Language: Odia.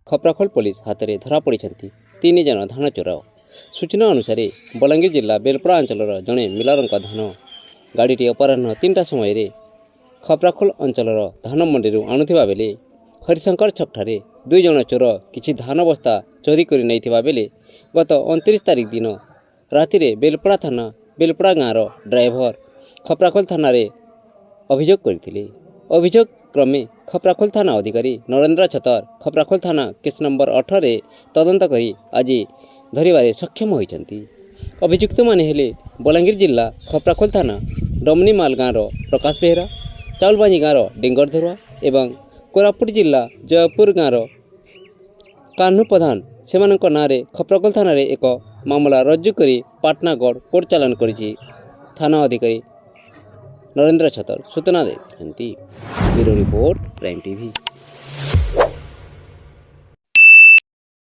ଖପ୍ରାଖୋଲ ପୋଲିସ ହାତରେ ଧରାପଡ଼ିଛନ୍ତି 3 ଜଣ ଧାନ ଚୋର। ସୂଚନା ଅନୁସାରେ ବଲାଙ୍ଗୀର ଜିଲ୍ଲା ବେଲପଡ଼ା ଅଞ୍ଚଳର ଜଣେ ମିଲରଙ୍କ ଧାନ ଗାଡ଼ିଟି ଅପରାହ୍ନ 3ଟା ସମୟରେ ଖପ୍ରାଖୋଲ ଅଞ୍ଚଳର ଧାନ ମଣ୍ଡିରୁ ଆଣୁଥିବା ବେଳେ ହରିଶଙ୍କର ଛକଠାରେ 2 ଜଣ ଚୋର କିଛି ଧାନ ବସ୍ତା ଚୋରି କରି ନେଇଥିବା ବେଳେ ଗତ 29 ତାରିଖ ଦିନ ରାତିରେ ବେଲପଡ଼ା ଥାନା ବେଲପଡ଼ା ଗାଁର ଡ୍ରାଇଭର ଖପ୍ରାଖୋଲ ଥାନାରେ ଅଭିଯୋଗ କରିଥିଲେ। ଅଭିଯୋଗ କ୍ରମେ ଖପ୍ରାଖୋଲ ଥାନା ଅଧିକାରୀ ନରେନ୍ଦ୍ର ଛତର ଖପ୍ରାଖୋଲ ଥାନା କେସ୍ ନମ୍ବର 18ରେ ତଦନ୍ତ କରି ଆଜି ଧରିବାରେ ସକ୍ଷମ ହୋଇଛନ୍ତି। ଅଭିଯୁକ୍ତମାନେ ହେଲେ ବଲାଙ୍ଗୀର ଜିଲ୍ଲା ଖପ୍ରାଖୋଲ ଥାନା ଡମନିମାଲ ଗାଁର ପ୍ରକାଶ ବେହେରା, ଚାଉଲବାଞ୍ଜି ଗାଁର ଡେଙ୍ଗର ଧରୁଆ ଏବଂ କୋରାପୁଟ ଜିଲ୍ଲା ଜୟପୁର ଗାଁର କାହ୍ନୁ ପ୍ରଧାନ। ସେମାନଙ୍କ ନାଁରେ ଖପ୍ରାଖୋଲ ଥାନାରେ ଏକ ମାମଲା ରୁଜୁ କରି ପାଟଣାଗଡ଼ କୋର୍ଟ ଚାଲାଣ କରିଛି ଥାନା ଅଧିକାରୀ ନରେନ୍ଦ୍ର ଛତର ସୂଚନା ଦେଇଛନ୍ତି। Bureau report Prime TV.